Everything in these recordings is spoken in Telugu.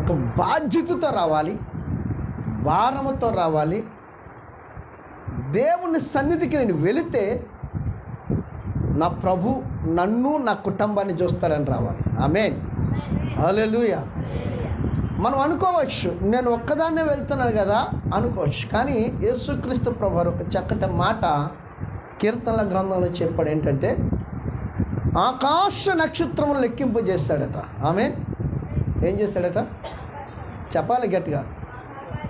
ఒక బాధ్యతతో రావాలి, భారముతో రావాలి. దేవుని సన్నిధికి నేను వెళితే నా ప్రభు నన్ను నా కుటుంబాన్ని చూస్తారని రావాలి. ఆమేన్, హల్లెలూయా. మనం అనుకోవచ్చు నేను ఒక్కదాన్నే వెళ్తున్నాను కదా అనుకోవచ్చు, కానీ యేసుక్రీస్తు ప్రభు వారు ఒక చక్కటి మాట కీర్తనల గ్రంథంలో చెప్పాడు. ఏంటంటే ఆకాశ నక్షత్రములు లెక్కింపు చేస్తాడట. ఆమేన్. ఏం చేస్తాడట చెప్పాలి గట్టిగా.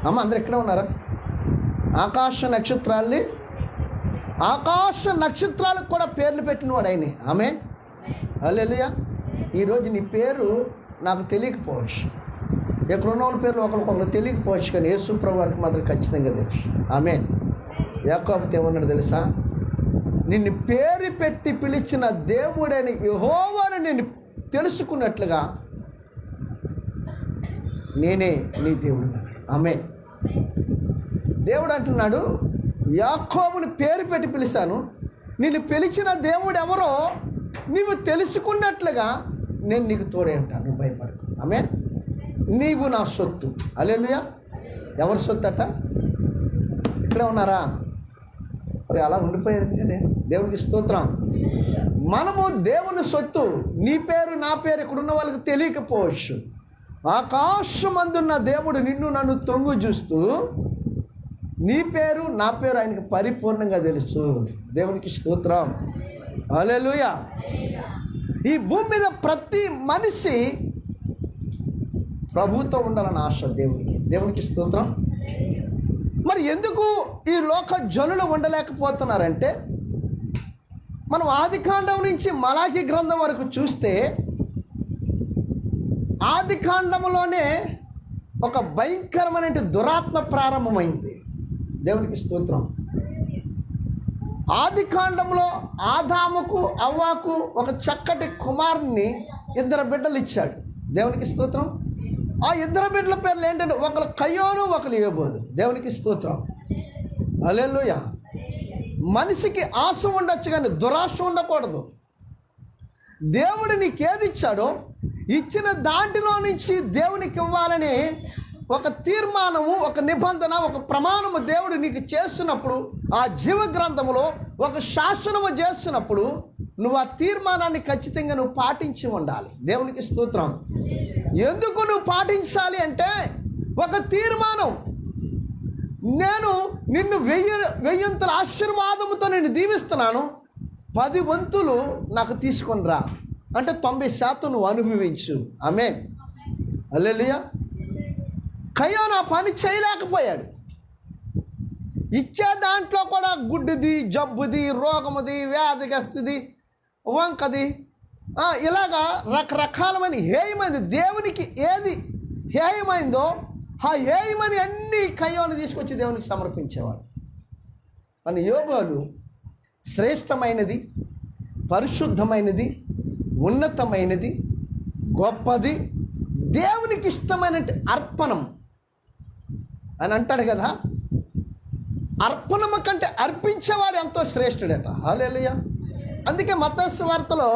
అమ్మ అందరు ఎక్కడ ఉన్నారా? ఆకాశ నక్షత్రాలకు కూడా పేర్లు పెట్టినవాడు ఆయనే. ఆమేన్, హల్లెలూయా. ఈరోజు నీ పేరు నాకు తెలియకపోవచ్చు, ఎక్కడ ఉన్న వాళ్ళ పేర్లు ఒకరికొకరు తెలియకపోవచ్చు, కానీ యేసు ప్రభు వారికి మాత్రం ఖచ్చితంగా తెలుసు. ఆమేన్. యాకోబు ఏమన్నాడు తెలుసా? నిన్ను పేరు పెట్టి పిలిచిన దేవుడైన యెహోవాను నేను తెలుసుకున్నట్లుగా నేనే నీ దేవుడు. ఆమేన్. దేవుడు అంటున్నాడు, యాకోబుని పేరు పెట్టి పిలిచాను, నిన్ను పిలిచిన దేవుడు ఎవరో నీవు తెలుసుకున్నట్లుగా నేను నీకు తోడే ఉంటాను, నువ్వు భయపడకు. ఆమేన్. నీవు నా సొత్తు. హల్లెలూయా. ఎవరి సొత్తు అట? ఇక్కడే ఉన్నారా? మరి అలా ఉండిపోయారంటే దేవునికి స్తోత్రం. మనము దేవుని సొత్తు. నీ పేరు నా పేరు ఇక్కడున్న వాళ్ళకి తెలియకపోవచ్చు. ఆకాశమందున్న దేవుడు నిన్ను నన్ను తొంగు చూస్తూ నీ పేరు నా పేరు ఆయనకి పరిపూర్ణంగా తెలుసు. దేవునికి స్తోత్రం, హల్లెలూయా. ఈ భూమి మీద ప్రతి మనిషి ప్రభుతో ఉండాలని ఆశ దేవునికి స్తోత్రం. మరి ఎందుకు ఈ లోక జనులు ఉండలేకపోతున్నారంటే, మనం ఆదికాండం నుంచి మలాఖీ గ్రంథం వరకు చూస్తే ఆదికాండంలోనే ఒక భయంకరమైన దురాత్మ ప్రారంభమైంది. దేవునికి స్తోత్రం. ఆదికాండంలో ఆదాముకు అవ్వాకు ఒక చక్కటి కుమారుని 2 బిడ్డలు ఇచ్చాడు. దేవునికి స్తోత్రం. ఆ 2 బిడ్డల పేర్లు ఏంటంటే ఒకరు కయ్యోను, ఒకరు ఏబోలు. దేవునికి స్తోత్రం, హల్లెలూయా. మనిషికి ఆశ ఉండొచ్చు కానీ దురాశ ఉండకూడదు. దేవుడు నీకేది ఇచ్చాడో ఇచ్చిన దాంట్లో నుంచి దేవునికి ఇవ్వాలని ఒక తీర్మానము, ఒక నిబంధన, ఒక ప్రమాణము దేవుడు నీకు చేస్తున్నప్పుడు, ఆ జీవ గ్రంథములో ఒక శాసనము చేస్తున్నప్పుడు నువ్వు ఆ తీర్మానాన్ని ఖచ్చితంగా నువ్వు పాటించి ఉండాలి. దేవునికి స్తోత్రం. ఎందుకు నువ్వు పాటించాలి అంటే ఒక తీర్మానం. నేను నిన్ను 1000 ఆశీర్వాదముతో నేను దీవిస్తున్నాను, 10 వంతులు నాకు తీసుకొని రా అంటే 90% నువ్వు అనుభవించు. ఆమేన్, హల్లెలూయా. కయ్యోను ఆ పని చేయలేకపోయాడు. ఇచ్చే దాంట్లో కూడా గుడ్డిది, జబ్బుది, రోగముది, వ్యాధిగ్రస్తుది, వంకది, ఇలాగా రకరకాలమైన హేయమైంది. దేవునికి ఏది హేయమైందో ఆ హేయమని అన్ని కయ్యోను తీసుకొచ్చి దేవునికి సమర్పించేవాడు. మన యోబోలు శ్రేష్టమైనది, పరిశుద్ధమైనది, ఉన్నతమైనది, గొప్పది, దేవునికి ఇష్టమైన అర్పణం అని అంటాడు కదా. అర్పణము కంటే అర్పించేవాడు ఎంతో శ్రేష్ఠుడట. హల్లెలూయా. అందుకే మత్తయి సువార్తలో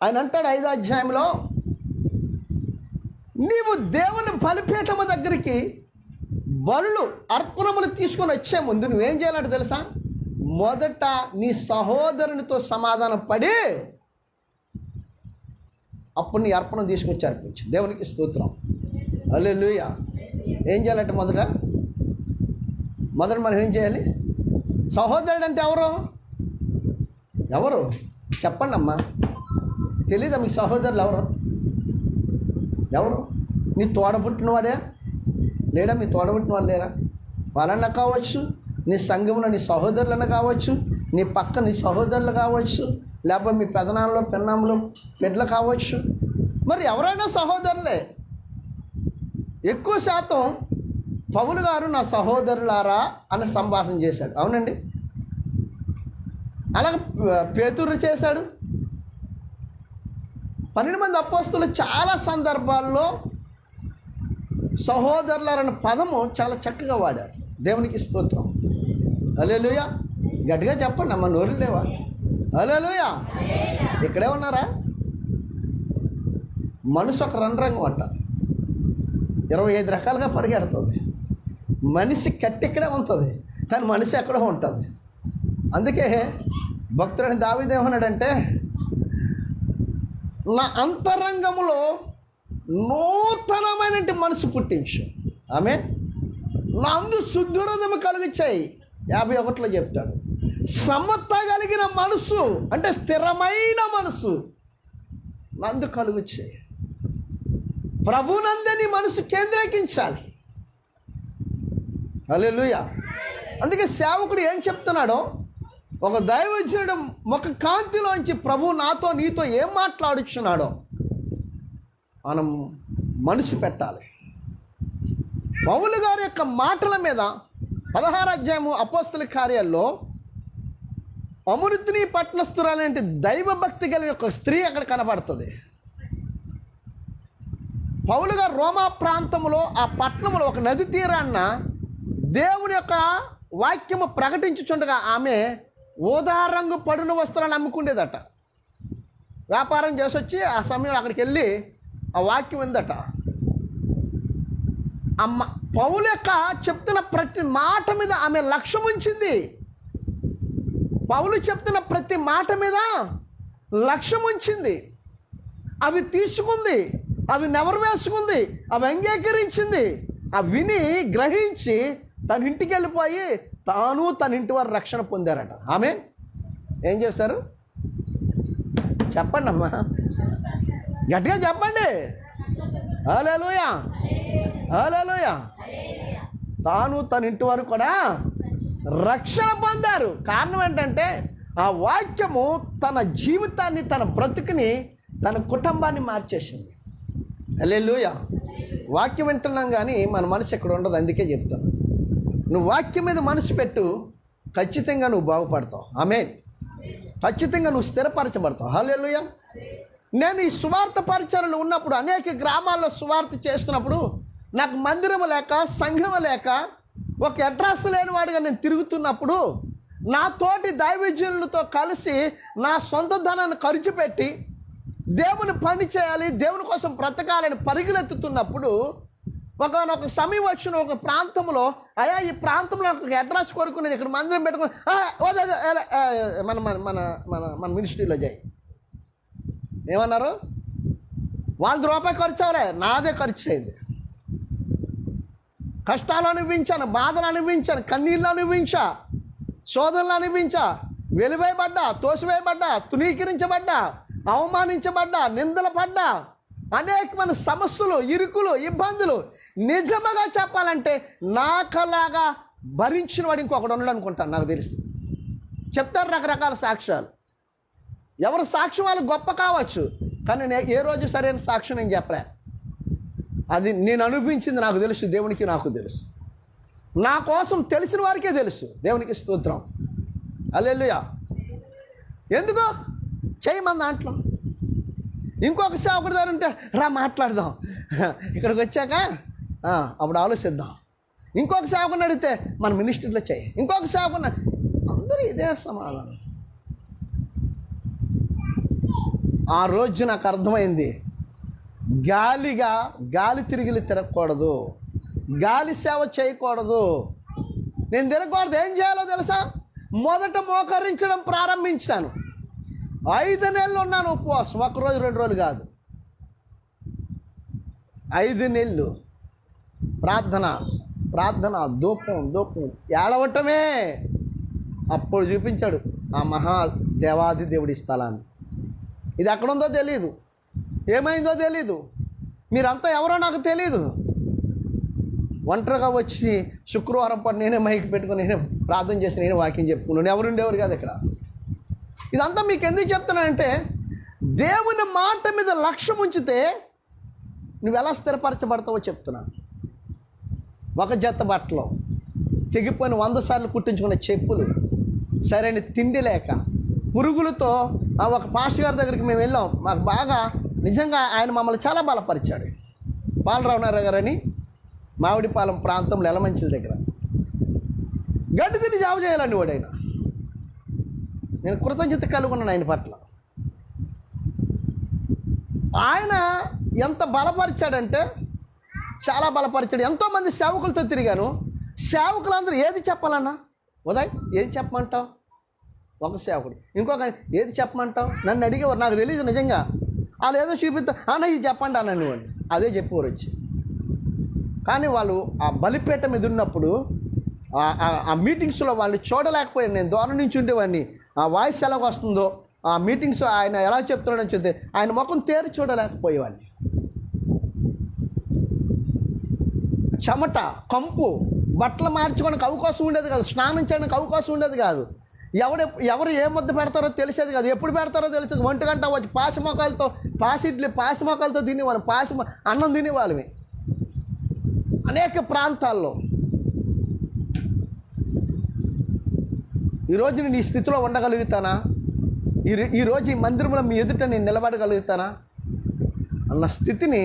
ఆయన అంటాడు 5వ అధ్యాయంలో, నీవు దేవుని బలిపీఠము దగ్గరికి బలులు అర్పణములు తీసుకొని వచ్చే ముందు నువ్వేం చేయాలంటే తెలుసా? మొదట నీ సహోదరునితో సమాధానం పడి అప్పుడు నీ అర్పణం తీసుకొచ్చి అర్పించు. దేవునికి స్తోత్రం, హల్లెలూయా. ఏం చేయాలంటే మొదట మనం ఏం చేయాలి? సహోదరుడు అంటే ఎవరు చెప్పండి అమ్మా. తెలీదా మీ సహోదరులు ఎవరు? నీ తోడబుట్టిన వాడే లేడా? మీ తోడబుట్టిన వాళ్ళు లేరా? వాళ్ళన్నా కావచ్చు, నీ సంఘంలో నీ సహోదరులన్నా కావచ్చు, నీ పక్క నీ సహోదరులు కావచ్చు, లేకపోతే మీ పెదనాన్నలో పెన్నాములు బిడ్డలు కావచ్చు. మరి ఎవరైనా సహోదరులే. ఎక్కువ శాతం పౌలు గారు నా సహోదరులారా అని సంభాషణ చేశాడు. అవునండి, అలాగే పేతురు చేశాడు. 12 మంది అపోస్తలులు చాలా సందర్భాల్లో సహోదరులారన్న పదము చాలా చక్కగా వాడారు. దేవునికి స్తోత్రం, హల్లెలూయా. గట్టిగా చెప్పండి అమ్మ, నోరు లేవా? హల్లెలూయా. ఇక్కడే ఉన్నారా? మనసు ఒక రంధ్రంగం అంట. 25 రకాలుగా పరిగెడుతుంది. మనిషి కట్టిక్కడే ఉంటుంది, కానీ మనిషి ఎక్కడో ఉంటుంది. అందుకే భక్తుడైన దావీదు ఏమన్నాడంటే, నా అంతరంగములో నూతనమైన మనసు పుట్టించు, ఆమె నా అందు శుద్ధురదము కలిగించాయి. 51లో చెప్తాడు. సమత కలిగిన మనసు అంటే స్థిరమైన మనసు నందు కలుగుచ్చాయి. ప్రభునందని మనసు కేంద్రీకరించాలి. హల్లెలూయా. అందుకే సేవకుడు ఏం చెప్తున్నాడో, ఒక దైవజనుడు ముఖ కాంతిలోంచి ప్రభు నాతో నీతో ఏం మాట్లాడుచున్నాడో మనం మనసు పెట్టాలి. పౌలు గారి యొక్క మాటల మీద 16వ అధ్యాయము అపోస్తల కార్యాల్లో అమృతిని పట్టణస్థురాలంటే దైవభక్తి కలిగిన ఒక స్త్రీ అక్కడ కనబడుతుంది. పౌలు గారు రోమా ప్రాంతంలో ఆ పట్టణంలో ఒక నది తీరాన్న దేవుని యొక్క వాక్యము ప్రకటించుచుండగా ఆమె ఊదా రంగు పడున వస్త్రాలు అమ్ముకుండేదట. వ్యాపారం చేసి వచ్చి ఆ సమయంలో అక్కడికి వెళ్ళి ఆ వాక్యం ఉందట. అమ్మ పౌలు యొక్క చెప్తున్న ప్రతి మాట మీద ఆమె లక్ష్యం ఉంచింది. పౌలు చెప్తున్న ప్రతి మాట మీద లక్ష్యం ఉంచింది. అవి తీసుకుంది, అవి నెవరు వేసుకుంది, అవి అంగీకరించింది. అవి విని గ్రహించి తన ఇంటికి వెళ్ళిపోయి తాను తన ఇంటి వారు రక్షణ పొందారట. ఆమె ఏం చేశారు చెప్పండి అమ్మా, గట్టిగా చెప్పండి. హల్లెలూయా, హల్లెలూయా. తాను తన ఇంటి వారు కూడా రక్షణ పొందారు. కారణం ఏంటంటే ఆ వాక్యము తన జీవితాన్ని, తన బ్రతుకుని, తన కుటుంబాన్ని మార్చేసింది. హల్లెలూయా. వాక్యం వింటున్నాం కానీ మన మనసు ఎక్కడ ఉండదు. అందుకే చెప్తాను, నువ్వు వాక్యం మీద మనసు పెట్టు, ఖచ్చితంగా నువ్వు బాగుపడతావు. ఆమేన్. ఖచ్చితంగా నువ్వు స్థిరపరచబడతావు. హల్లెలూయా. నేను ఈ సువార్త పరిచర్యలో ఉన్నప్పుడు అనేక గ్రామాల్లో సువార్త చేస్తున్నప్పుడు నాకు మందిరం లేక, సంఘం లేక, ఒక అడ్రస్ లేని వాడిగా నేను తిరుగుతున్నప్పుడు నా తోటి దైవజనులతో కలిసి నా సొంత ధనాన్ని ఖర్చు పెట్టి దేవుని పని చేయాలి, దేవుని కోసం బ్రతకాలని పరుగులెత్తుతున్నప్పుడు ఒక సమయం వచ్చిన ఒక ప్రాంతంలో, అయ్యా ఈ ప్రాంతంలో ఒక అడ్రస్ కొరకు నేను ఇక్కడ మందిరం పెట్టుకుని మన మన మన మన మినిస్ట్రీలో చేయి ఏమన్నారు, 100 రూపాయలు ఖర్చు అవ్వలే, నాదే ఖర్చు అయింది. కష్టాలు అనుభవించాను, బాధలు అనుభవించాను, కన్నీళ్ళు అనుభవించా, శోధనలు అనుభవించా, వెలివేయబడ్డా, తోసివేయబడ్డా, తునీకరించబడ్డా, అవమానించబడ్డా, నిందలు పడ్డా, అనేకమైన సమస్యలు, ఇరుకులు, ఇబ్బందులు. నిజంగా చెప్పాలంటే నాకలాగా భరించిన వాడు ఇంకొకడు ఉన్నాడు అనుకుంటాను. నాకు తెలుసు. చెప్తారు రకరకాల సాక్ష్యాలు. ఎవరు సాక్ష్యం వాళ్ళు గొప్ప కావచ్చు, కానీ ఏ రోజు సరైన సాక్ష్యం నేను చెప్పలే. అది నేను అనుభవించింది నాకు తెలుసు, దేవునికి నాకు తెలుసు. నా కోసం తెలిసిన వారికే తెలుసు. దేవునికి స్తోత్రం. హల్లెలూయా. ఎందుకో చేయమని దాంట్లో ఇంకొక సేవకుడి దగ్గర ఉంటే రా మాట్లాడదాం, ఇక్కడికి వచ్చాక అప్పుడు ఆలోచిద్దాం. ఇంకొక సేవకుని అడిగితే మన మినిస్ట్రీలో చేయి, ఇంకొక సేవకుని, అందరూ ఇదే సమాధానం. ఆ రోజు నాకు అర్థమైంది, గాలి తిరిగిలి తిరగకూడదు, గాలి సేవ చేయకూడదు. నేను తిరగకూడదు. ఏం చేయాలో తెలుసా? మొదట మోకరించడం ప్రారంభించాను. 5 నెలలు ఉన్నాను ఉపవాసం. 1 రోజు 2 రోజులు కాదు, 5 నెలలు ప్రార్థన, ధూపం ఏడవటమే. అప్పుడు చూపించాడు ఆ దేవాది దేవుడి స్థలాన్ని. ఇది ఎక్కడుందో తెలీదు, ఏమైందో తెలీదు, మీరంతా ఎవరో నాకు తెలీదు. ఒంటరిగా వచ్చి శుక్రవారం పాటు నేనే మైక్ పెట్టుకుని నేనే ప్రార్థన చేసి నేనే వాక్యం చెప్పుకున్నాను. ఎవరుండేవారు కాదు ఇక్కడ. ఇదంతా మీకు ఎందుకు చెప్తున్నానంటే, దేవుని మాట మీద లక్ష్యం ఉంచితే నువ్వు ఎలా స్థిరపరచబడతావో చెప్తున్నాను. ఒక జత బట్టలు, తెగిపోయిన 100 సార్లు కుట్టించుకున్న చెప్పులు, సరైన తిండి లేక, పురుగులతో ఒక పాస్టర్ గారి దగ్గరికి మేము వెళ్ళాం. మాకు బాగా నిజంగా ఆయన మమ్మల్ని చాలా బలపరిచాడు. బాలరావు గారని మామిడిపాలెం ప్రాంతంలో ఎలమంచిల దగ్గర గడ్డి తిండి జాబు చేయాలండి వాడైనా. నేను కృతజ్ఞత కలిగి ఉన్నాను ఆయన పట్ల. ఆయన ఎంత బలపరిచాడంటే చాలా బలపరిచాడు. ఎంతోమంది సేవకులతో తిరిగాను. సేవకులందరూ ఏది చెప్పాలన్నా, ఉదయ్ ఏది చెప్పమంటావు? ఒక సేవకుడు ఇంకొక ఏది చెప్పమంటావు నన్ను అడిగేవారు. నాకు తెలియదు నిజంగా. వాళ్ళు ఏదో చూపిస్తా అన్న ఇది చెప్పండి అన్న నువ్వు అని అదే చెప్పేవారు వచ్చి. కానీ వాళ్ళు ఆ బలిపేట మీద ఉన్నప్పుడు ఆ మీటింగ్స్లో వాళ్ళు చూడలేకపోయాను. నేను దూరం నుంచి ఉండేవాడిని. ఆ వాయిస్ ఎలా వస్తుందో, ఆ మీటింగ్స్ ఆయన ఎలా చెప్తున్నాడని చెప్తే ఆయన ముఖం తేరి చూడలేకపోయేవాడిని. చెమట, కంపు, బట్టలు మార్చుకోవడానికి అవకాశం ఉండేది కాదు, స్నానం చేయడానికి అవకాశం ఉండేది కాదు. ఎవరు ఏ ముద్ద పెడతారో తెలిసేది కాదు, ఎప్పుడు పెడతారో తెలిసేది. 1 గంట వచ్చి పాసిమొక్కలతో పాసిమొక్కలతో తినేవాళ్ళం, అన్నం తినేవాళ్ళమే అనేక ప్రాంతాల్లో. ఈరోజు నేను ఈ స్థితిలో ఉండగలుగుతానా? ఈరోజు ఈ మందిరంలో మీ ఎదుట నేను నిలబడగలుగుతానా అన్న స్థితిని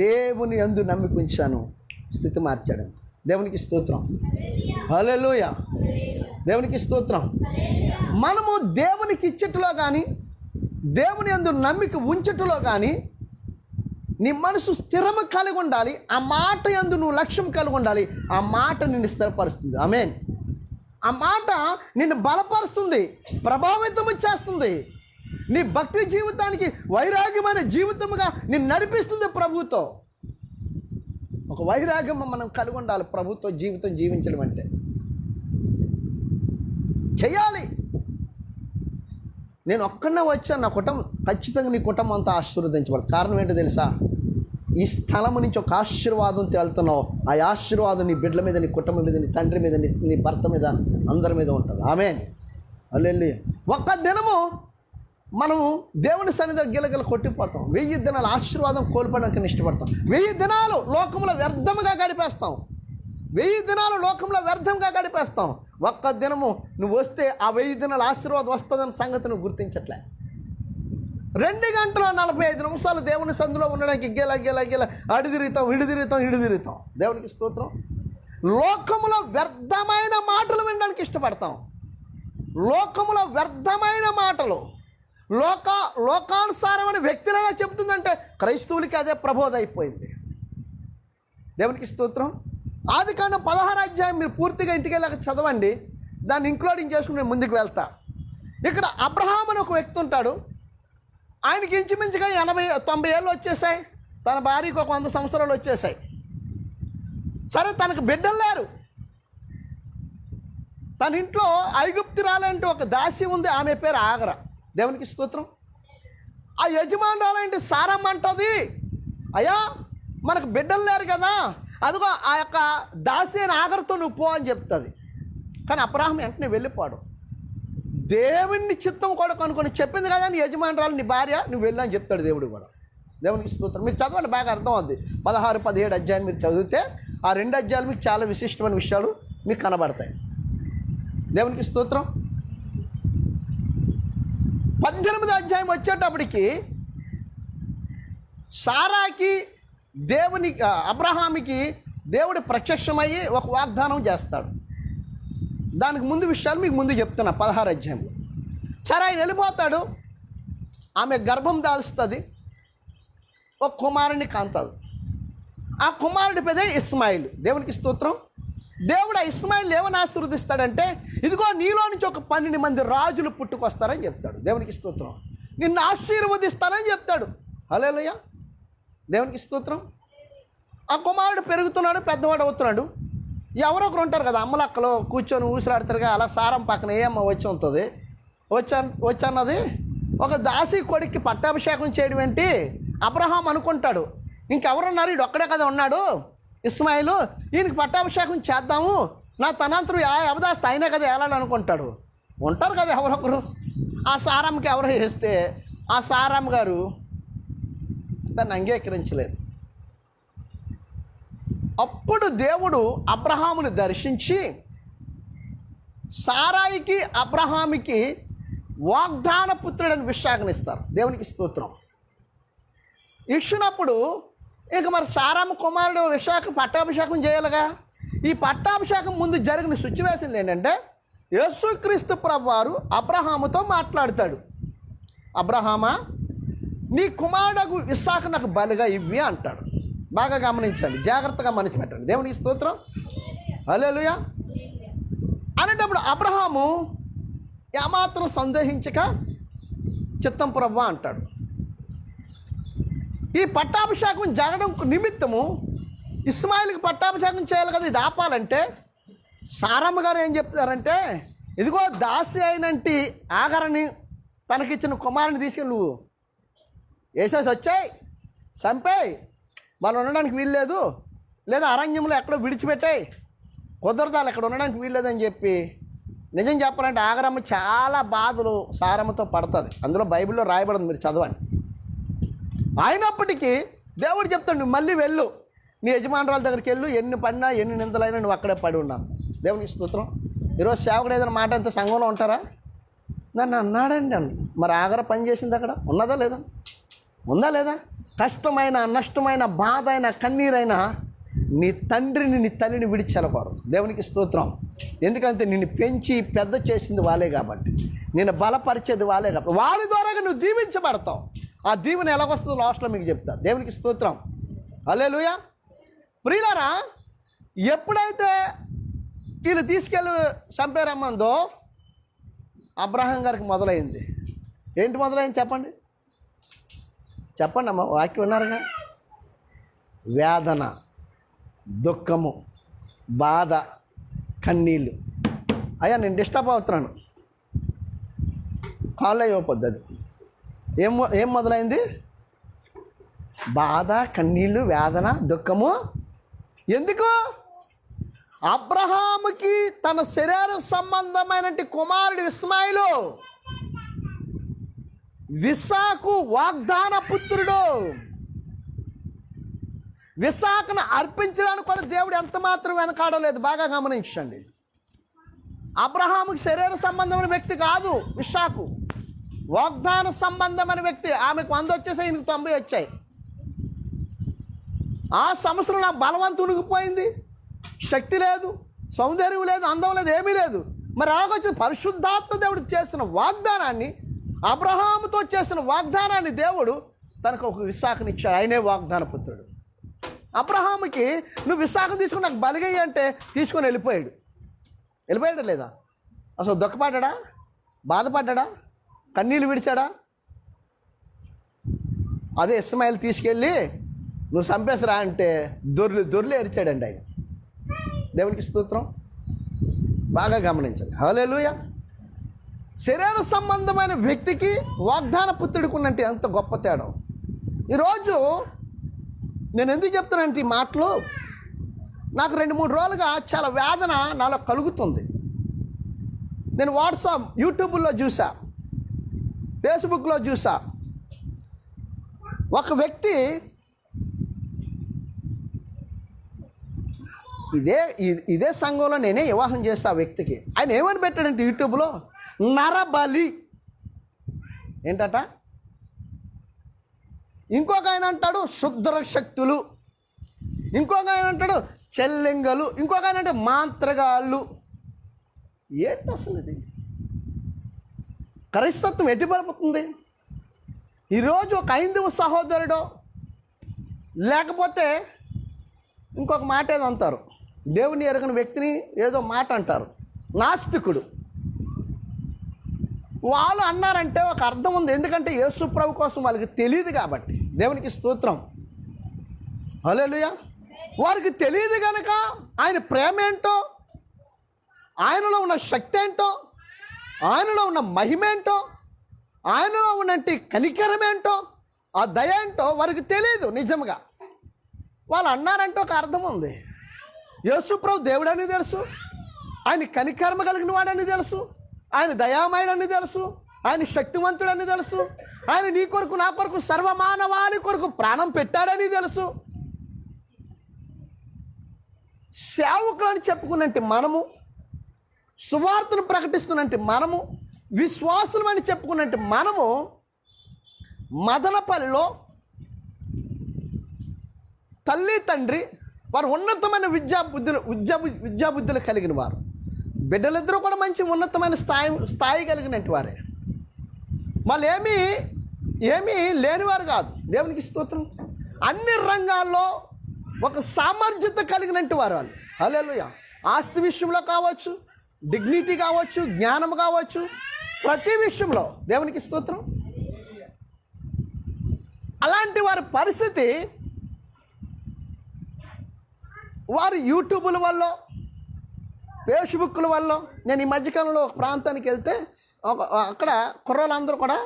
దేవుని యందు నమ్మిక ఉంచాను. స్థితి మార్చాడు. దేవునికి స్తోత్రం, హల్లెలూయా, దేవునికి స్తోత్రం. మనము దేవునికి ఇచ్చటలో కానీ, దేవుని యందు నమ్మిక ఉంచటలో కానీ నీ మనసు స్థిరము కలిగి ఉండాలి. ఆ మాట యందు నువ్వు లక్ష్యం కలిగి ఉండాలి. ఆ మాట నిన్ను స్థిరపరుస్తుంది. ఆమేన్. ఆ మాట నిన్ను బలపరుస్తుంది, ప్రభావితము చేస్తుంది. నీ భక్తి జీవితానికి వైరాగ్యమైన జీవితముగా నిన్ను నడిపిస్తుంది. ప్రభుతో ఒక వైరాగ్యం మనం కలిగి ఉండాలి. ప్రభుతో జీవితం జీవించడం అంటే చేయాలి. నేను ఒక్కడనే వచ్చాను, నా కుటుంబం ఖచ్చితంగా నీ కుటుంబం అంతా ఆశీర్వదించబడదు. కారణం ఏంటో తెలుసా? ఈ స్థలము నుంచి ఒక ఆశీర్వాదం తేలుతున్నావు. ఆ ఆశీర్వాదం నీ బిడ్డల మీద, నీ కుటుంబం మీద, నీ తండ్రి మీద, నీ భర్త మీద, అందరి మీద ఉంటుంది. ఆమేన్, హల్లెలూయా. ఒక్క దినము మనము దేవుని సన్నిధిలో గిలగిల కొట్టిపోతాం. 1000 దినాల ఆశీర్వాదం కోల్పోవడానికి ఇష్టపడతాం. 1000 దినాలు లోకంలో వ్యర్థముగా గడిపేస్తాం. 1000 దినాలు లోకంలో వ్యర్థంగా గడిపేస్తాం. ఒక్క దినము నువ్వు వస్తే ఆ 1000 దినాల ఆశీర్వాదం వస్తుందన్న సంగతి నువ్వు గుర్తించట్లే. 2 గంటల 45 నిమిషాలు దేవుని సందులో ఉండడానికి గిల అడి తిరుగుతాం. దేవునికి స్తోత్రం. లోకములో వ్యర్థమైన మాటలు వినడానికి ఇష్టపడతాం. లోకములో వ్యర్థమైన మాటలు, లోకానుసారమైన వ్యక్తులు ఎలా చెబుతుందంటే క్రైస్తవులకి అదే ప్రబోధ అయిపోయింది. దేవునికి స్తోత్రం. ఆదికాండం 16వ అధ్యాయం మీరు పూర్తిగా ఇంటికి వెళ్ళాక చదవండి. దాన్ని ఇంక్లూడింగ్ చేసుకుని నేను ముందుకు వెళ్తా. ఇక్కడ అబ్రహాం అని ఒక వ్యక్తి ఉంటాడు. ఆయనకి ఇంచుమించుగా 80-90 ఏళ్ళు వచ్చేసాయి. తన భార్యకు ఒక 100 సంవత్సరాలు వచ్చేసాయి. సరే, తనకు బిడ్డలు లేరు. తన ఇంట్లో ఐగుప్తురాలంటే ఒక దాసి ఉంది. ఆమె పేరు ఆగర. దేవునికి స్తోత్రం. ఆ యజమానురాలంటే సారమ్మ అంటుంది, అయ్యా మనకు బిడ్డలు లేరు కదా, అదిగో ఆ యొక్క దాసి అయిన ఆగరతో నువ్వు పో అని చెప్తుంది. కానీ అబ్రహాం వెంటనే వెళ్ళిపోవడం. దేవుని చిత్తం కూడా కనుక్కొని చెప్పింది కదా నీ యజమానురాలు, నీ భార్య, నువ్వు వెళ్ళు అని చెప్తాడు దేవుడు కూడా. దేవునికి స్తోత్రం. మీరు చదవండి, బాగా అర్థం అవుద్ది. 16-17 అధ్యాయం మీరు చదివితే ఆ 2 అధ్యాయాలు మీకు చాలా విశిష్టమైన విషయాలు మీకు కనబడతాయి. దేవునికి స్తోత్రం. 18వ అధ్యాయం వచ్చేటప్పటికి సారాకి అబ్రహాముకి దేవుడు ప్రత్యక్షమయ్యి ఒక వాగ్దానం చేస్తాడు. దానికి ముందు విషయాలు మీకు ముందు చెప్తున్నా. 16వ అధ్యాయంలో సరే ఆయన వెళ్ళిపోతాడు. ఆమె గర్భం దాల్స్తుంది, ఒక కుమారుని కంటాడు. ఆ కుమారుడి పేరే ఇస్మాయిల్. దేవునికి స్తోత్రం. దేవుడు ఆ ఇస్మాయిల్ ఏమని ఆశీర్వదిస్తాడంటే, ఇదిగో నీలో నుంచి ఒక 12 మంది రాజులు పుట్టుకొస్తారని చెప్తాడు. దేవునికి స్తోత్రం. నిన్ను ఆశీర్వదిస్తానని చెప్తాడు. హల్లెలూయా, దేవునికి స్తోత్రం. ఆ కుమారుడు పెరుగుతున్నాడు, పెద్దవాడు అవుతున్నాడు. ఎవరో ఒకరు ఉంటారు కదా, అమ్మలక్కలు కూర్చొని ఊసిలాడతారుగా, అలా సారం పక్కన ఏ అమ్మ వచ్చి ఉంటుంది, వచ్చన్నది ఒక దాసి కొడుక్కి పట్టాభిషేకం చేయడం ఏంటి అబ్రహాం అనుకుంటాడు. ఇంకెవరున్నారు, వీడు ఒక్కడే కదా ఉన్నాడు ఇస్మాయిలు, ఈయనకి పట్టాభిషేకం చేద్దాము, నా తనంతరం అవదాస్త అయినా కదా వెళ్ళాలనుకుంటాడు. ఉంటారు కదా ఎవరొకరు. ఆ సారమ్మకి ఎవరు వేస్తే ఆ సారమ్మ గారు దాన్ని అంగీకరించలేదు. అప్పుడు దేవుడు అబ్రహాముని దర్శించి సారాయికి అబ్రహాముకి వాగ్దాన పుత్రుడని విశాఖనిస్తారు. దేవునికి స్తోత్రం. ఇచ్చినప్పుడు ఇక మరి సారమ్మ కుమారుడు విశాఖ పట్టాభిషేకం చేయాలిగా. ఈ పట్టాభిషేకం ముందు జరిగిన సిచ్యువేషన్ ఏంటంటే, యేసుక్రీస్తు ప్రభువారు అబ్రహాముతో మాట్లాడతాడు. అబ్రహామా, నీ కుమారుడు ఇస్సాకు నాకు బలిగా ఇవ్వి అంటాడు. బాగా గమనించండి, జాగ్రత్తగా మనసు పెట్టండి. దేవునికి స్తోత్రం. హల్లెలూయా. అనేటప్పుడు అబ్రహాము ఏమాత్రం సందేహించక చిత్తం ప్రభువా అంటాడు. ఈ పట్టాభిషేకం జరగడం నిమిత్తము ఇస్మాయిల్కి పట్టాభిషేకం చేయాలి కదా. ఇది ఆపాలంటే సారమ్మ గారు ఏం చెప్తారంటే, ఇదిగో దాసి అయినంటి ఆగరని తనకిచ్చిన కుమారుని తీసుకెళ్ళి నువ్వు వేసేసి వచ్చాయి, చంపేయి, వాళ్ళు ఉండడానికి వీల్లేదు, లేదా అరణ్యంలో ఎక్కడో విడిచిపెట్టాయి, కుదరదాలు ఎక్కడ ఉండడానికి వీల్లేదని చెప్పి. నిజం చెప్పాలంటే ఆగరమ్మ చాలా బాధలు సారమ్మతో పడుతుంది. అందులో బైబిల్లో రాయబడింది, మీరు చదవండి. అయినప్పటికీ దేవుడు చెప్తాడు, నువ్వు మళ్ళీ వెళ్ళు, నీ యజమానురాల దగ్గరికి వెళ్ళు, ఎన్ని పడినా ఎన్ని నిందలైనా నువ్వు అక్కడే పడి ఉన్నావు. దేవునికి స్తోత్రం. ఈరోజు సేవకుడు ఏదైనా మాట అంతా సంఘంలో ఉంటారా? నన్ను అన్నాడండి అన్న, మరి ఆగర పని చేసింది అక్కడ ఉన్నదా లేదా? ఉందా లేదా? కష్టమైన నష్టమైన బాధ అయినా కన్నీరైనా నీ తండ్రిని నీ తల్లిని విడిచెలకూడదు. దేవునికి స్తోత్రం. ఎందుకంటే నిన్ను పెంచి పెద్ద చేసింది వాళ్ళే కాబట్టి, నేను బలపరిచేది వాళ్ళే కాబట్టి, వాళ్ళ ద్వారాగా నువ్వు దీవించబడతావు. ఆ దీవెన ఎలాగొస్తుందో లాస్ట్లో మీకు చెప్తా. దేవునికి స్తోత్రం. హల్లెలూయా. ప్రియులారా, ఎప్పుడైతే వీళ్ళు తీసుకెళ్ళి చంపారమ్మందో అబ్రహాం గారికి మొదలైంది. ఏంటి మొదలైంది చెప్పండి, చెప్పండి అమ్మ, వాక్యం విన్నారుగా. వేదన, దుఃఖము, బాధ, కన్నీళ్ళు. అయ్యా నేను డిస్టర్బ్ అవుతున్నాను, కాళ్ళు అయిపోద్ది. అది ఏం మొదలైంది? బాధ, కన్నీళ్ళు, వేదన, దుఃఖము. ఎందుకు? అబ్రహాముకి తన శరీర సంబంధమైన కుమారుడు ఇస్మాయిలు, విసాకు వాగ్దాన పుత్రుడు. విసాకును అర్పించడానికి కూడా దేవుడు ఎంత మాత్రం వెనకాడలేదు. బాగా గమనించండి. అబ్రహాముకి శరీర సంబంధమైన వ్యక్తి కాదు విసాకు, వాగ్దాన సంబంధమైన వ్యక్తి. ఆమెకు 100 వచ్చేసాయి, ఈయనకు 90 వచ్చాయి. ఆ సంవత్సరం నా బలవంతం ఉనిగిపోయింది, శక్తి లేదు, సౌందర్యం లేదు, అందం లేదు, ఏమీ లేదు. మరి అలాగొచ్చిన పరిశుద్ధాత్మ దేవుడు చేసిన వాగ్దానాన్ని, అబ్రహాముతో చేసిన వాగ్దానాన్ని దేవుడు తనకు ఒక విశాఖనిచ్చాడు. ఆయనే వాగ్దాన పుత్రుడు. అబ్రహాముకి నువ్వు విశాఖం తీసుకుని నాకు బలిగయ్యి అంటే తీసుకొని వెళ్ళిపోయాడా లేదా? అసలు దుఃఖపడ్డా, బాధపడ్డా, కన్నీళ్ళు విడిచాడా? అదే ఇస్మాయిల్ తీసుకెళ్ళి నువ్వు చంపేసరా అంటే దొర్లు ఎరిచాడండి ఆయన. దేవునికి స్తోత్రం. బాగా గమనించండి. హల్లెలూయా. శరీర సంబంధమైన వ్యక్తికి వాగ్దాన పుత్రుడికి ఉన్నట్టు ఎంత గొప్ప తేడా. ఈరోజు నేను ఎందుకు చెప్తానంటే ఈ మాటలు, నాకు 2-3 రోజులుగా చాలా వేదన నాలో కలుగుతుంది. నేను వాట్సాప్, యూట్యూబ్లో చూసా, ఫేస్బుక్లో చూసా. ఒక వ్యక్తి ఇదే సంఘంలో నేనే వివాహం చేస్తా ఆ వ్యక్తికి. ఆయన ఏమని పెట్టాడంటే యూట్యూబ్లో నరబలి ఏంటట, ఇంకొక ఆయన అంటాడు శుద్ర శక్తులు, ఇంకొక ఆయన అంటాడు చెల్లింగలు, ఇంకొక ఆయన అంటే మాంత్రగాళ్ళు. ఏంటి అసలు ఇది? క్రైస్తత్వం ఎట్టి పడిపోతుంది. ఈరోజు ఒక హైందవ సహోదరుడు, లేకపోతే ఇంకొక మాట ఏదో అంటారు, దేవుని ఎరగని వ్యక్తిని ఏదో మాట అంటారు, నాస్తికుడు. వాళ్ళు అన్నారంటే ఒక అర్థం ఉంది. ఎందుకంటే యేసు ప్రభు కోసం వాళ్ళకి తెలియదు కాబట్టి. దేవునికి స్తోత్రం. హల్లెలూయా. వారికి తెలియదు కనుక ఆయన ప్రేమ ఏంటో, ఆయనలో ఉన్న శక్తి ఏంటో, ఆయనలో ఉన్న మహిమ ఏంటో, ఆయనలో ఉన్నంటి కనికరం ఏంటో, ఆ దయ ఏంటో వారికి తెలియదు. నిజంగా వాళ్ళు అన్నారంటే ఒక అర్థం ఉంది. యేసు ప్రభు దేవుడని తెలుసు, ఆయన కనికర్మ కలిగిన వాడని తెలుసు, ఆయన దయామయుడని తెలుసు, ఆయన శక్తివంతుడని తెలుసు, ఆయన నీ కొరకు నా కొరకు సర్వమానవాని కొరకు ప్రాణం పెట్టాడని తెలుసు. సేవకులని చెప్పుకున్నట్టు మనము, సువార్తను ప్రకటిస్తున్నట్టు మనము, విశ్వాసులం అని చెప్పుకున్నట్టు మనము మదనపల్లిలో తల్లి తండ్రి వారు ఉన్నతమైన విద్యాబుద్ధులు కలిగిన వారు. బిడ్డలిద్దరూ కూడా మంచి ఉన్నతమైన స్థాయి కలిగినట్టు వారే. వాళ్ళు ఏమీ లేనివారు కాదు. దేవునికి స్తోత్రం. అన్ని రంగాల్లో ఒక సామర్థ్యత కలిగినట్టు వారు వాళ్ళు. హల్లెలూయా. ఆస్తి విషయంలో కావచ్చు, డిగ్నిటీ కావచ్చు, జ్ఞానం కావచ్చు, ప్రతి విషయంలో దేవునికి స్తోత్రం. అలాంటి వారి పరిస్థితి వారు యూట్యూబుల వల్ల, ఫేస్బుక్ల వల్ల. నేను ఈ మధ్యకాలంలో ఒక ప్రాంతానికి వెళ్తే అక్కడ కుర్రోళ్ళందరూ కూడా